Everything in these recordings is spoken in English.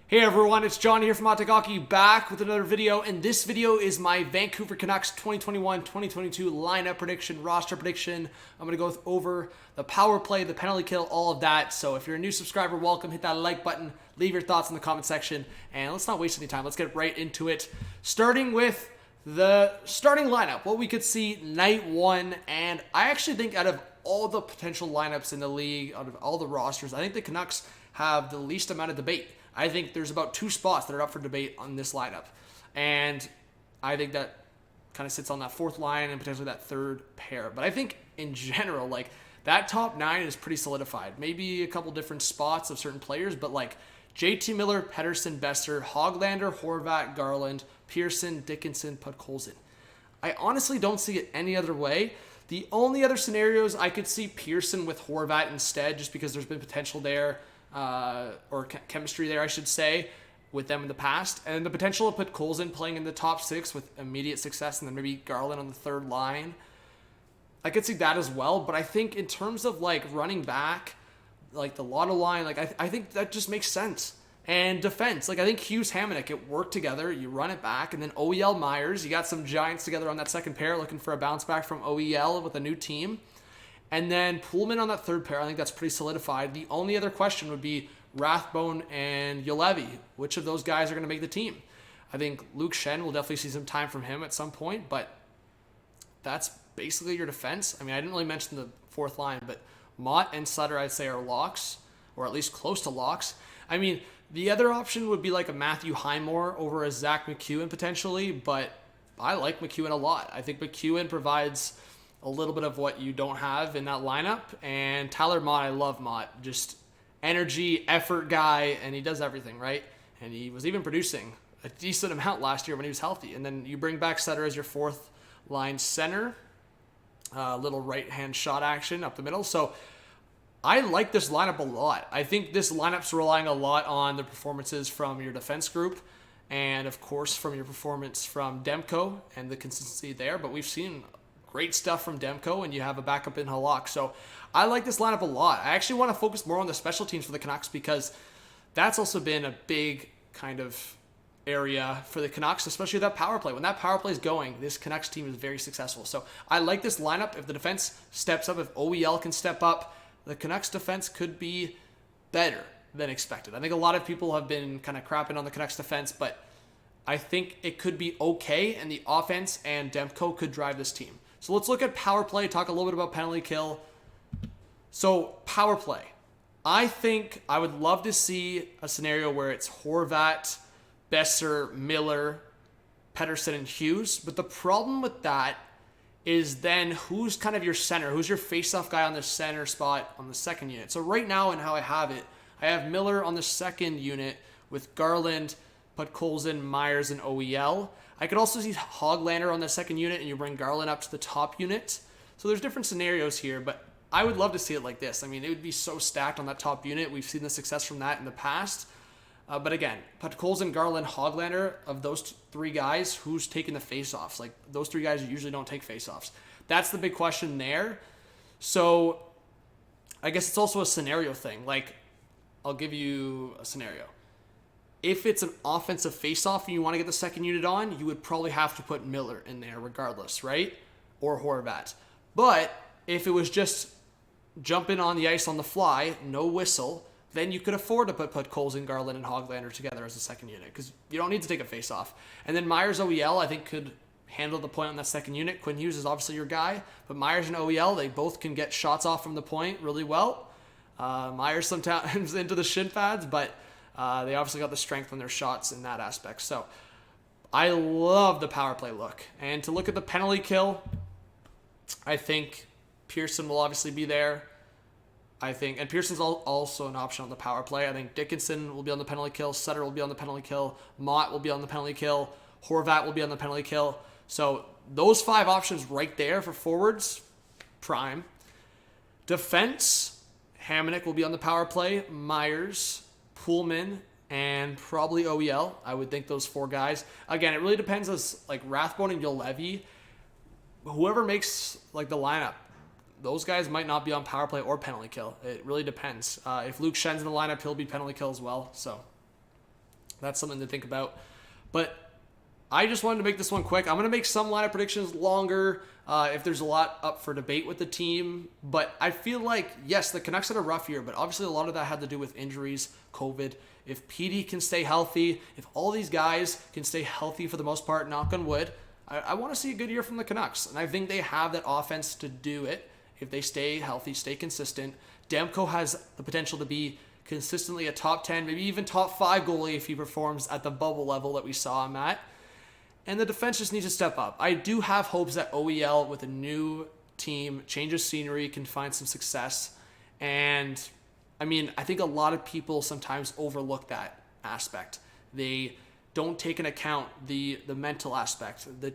Hey everyone, it's John here from Hockey back with another video, and this video is my Vancouver Canucks 2021-2022 lineup prediction, roster prediction. I'm going to go over the power play, the penalty kill, all of that. So if you're a new subscriber, welcome. Hit that like button, leave your thoughts in the comment section, and let's not waste any time. Let's get right into it. Starting with the starting lineup, what we could see night one, and I actually think out of all the potential lineups in the league, out of all the rosters, I think the Canucks have the least amount of debate. I think there's about 2 spots that are up for debate on this lineup. And I think that kind of sits on that fourth line and potentially that third pair. But I think in general, like, that top 9 is pretty solidified. Maybe a couple different spots of certain players, but like JT Miller, Pettersson, Besser, Hoglander, Horvat, Garland, Pearson, Dickinson, Podkolzin. I honestly don't see it any other way. The only other scenarios I could see Pearson with Horvat instead, just because there's been potential there. Or chemistry there, I should say, with them in the past. And the potential of Podkolzin playing in the top 6 with immediate success, and then maybe Garland on the third line. I could see that as well, but I think in terms of like running back, like the Lotto line, like I think that just makes sense. And defense, like I think Hughes, Hamonic, it worked together. You run it back, and then OEL, Myers, you got some giants together on that second pair, looking for a bounce back from OEL with a new team. And then Pullman on that third pair, I think that's pretty solidified. The only other question would be Rathbone and Juolevi. Which of those guys are going to make the team? I think Luke Schenn will definitely see some time from him at some point, but that's basically your defense. I mean, I didn't really mention the fourth line, but Mott and Sutter, I'd say, are locks, or at least close to locks. I mean, the other option would be like a Matthew Highmore over a Zach McEwen potentially, but I like McEwen a lot. I think McEwen provides a little bit of what you don't have in that lineup. And Tyler Mott, I love Mott. Just energy, effort guy, and he does everything, right? And he was even producing a decent amount last year when he was healthy. And then you bring back Sutter as your fourth line center. Little right-hand shot action up the middle. So I like this lineup a lot. I think this lineup's relying a lot on the performances from your defense group and, of course, from your performance from Demko and the consistency there. But we've seen great stuff from Demko, and you have a backup in Halak. So I like this lineup a lot. I actually want to focus more on the special teams for the Canucks because that's also been a big kind of area for the Canucks, especially that power play. When that power play is going, this Canucks team is very successful. So I like this lineup. If the defense steps up, if OEL can step up, the Canucks defense could be better than expected. I think a lot of people have been kind of crapping on the Canucks defense, but I think it could be okay, and the offense and Demko could drive this team. So let's look at power play, talk a little bit about penalty kill. So power play. I think I would love to see a scenario where it's Horvat, Besser, Miller, Pettersson, and Hughes. But the problem with that is then who's kind of your center? Who's your face-off guy on the center spot on the second unit? So right now in how I have it, I have Miller on the second unit with Garland, Podkolzin, Myers, and OEL. I could also see Hoglander on the second unit, and you bring Garland up to the top unit. So there's different scenarios here, but I would love to see it like this. I mean, it would be so stacked on that top unit. We've seen the success from that in the past. But again, Podkolzin, Garland, Hoglander, of those 3 guys, who's taking the face-offs? Like, those 3 guys usually don't take face-offs. That's the big question there. So I guess it's also a scenario thing. Like, I'll give you a scenario. If it's an offensive face-off and you want to get the second unit on, you would probably have to put Miller in there regardless, right? Or Horvat. But if it was just jumping on the ice on the fly, no whistle, then you could afford to put Podkolzin, Garland, and Hoglander together as a second unit because you don't need to take a face-off. And then Myers, OEL, I think could handle the point on that second unit. Quinn Hughes is obviously your guy, but Myers and OEL, they both can get shots off from the point really well. Myers sometimes into the shin pads, but they obviously got the strength on their shots in that aspect. So I love the power play look. And to look at the penalty kill, I think Pearson will obviously be there. And Pearson's also an option on the power play. I think Dickinson will be on the penalty kill. Sutter will be on the penalty kill. Mott will be on the penalty kill. Horvat will be on the penalty kill. So those 5 options right there for forwards, prime. Defense, Hamonic will be on the power play. Myers, Pullman, and probably OEL. I would think those 4 guys. Again, it really depends as like Rathbone and Juolevi. Whoever makes like the lineup, those guys might not be on power play or penalty kill. It really depends. If Luke Schenn's in the lineup, he'll be penalty kill as well. So That's something to think about. But I just wanted to make this one quick. I'm going to make some lineup predictions longer if there's a lot up for debate with the team. But I feel like, yes, the Canucks had a rough year, but obviously a lot of that had to do with injuries, COVID. If PD can stay healthy, if all these guys can stay healthy for the most part, knock on wood, I want to see a good year from the Canucks. And I think they have that offense to do it if they stay healthy, stay consistent. Demko has the potential to be consistently a top 10, maybe even top 5 goalie if he performs at the bubble level that we saw him at. And the defense just needs to step up. I do have hopes that OEL with a new team, change of scenery, can find some success. And I mean, I think a lot of people sometimes overlook that aspect. They don't take into account the mental aspect, the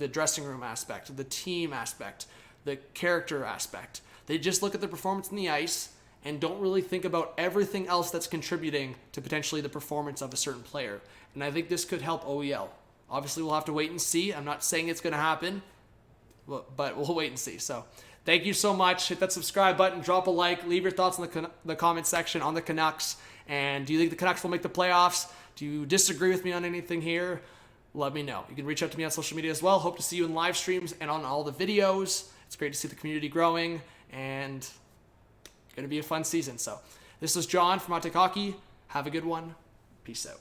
dressing room aspect, the team aspect, the character aspect. They just look at the performance on the ice and don't really think about everything else that's contributing to potentially the performance of a certain player. And I think this could help OEL. Obviously, we'll have to wait and see. I'm not saying it's going to happen, but we'll wait and see. So thank you so much. Hit that subscribe button, drop a like, leave your thoughts in the comment section on the Canucks. And do you think the Canucks will make the playoffs? Do you disagree with me on anything here? Let me know. You can reach out to me on social media as well. Hope to see you in live streams and on all the videos. It's great to see the community growing, and it's going to be a fun season. So this is John from Hot Take Hockey. Have a good one. Peace out.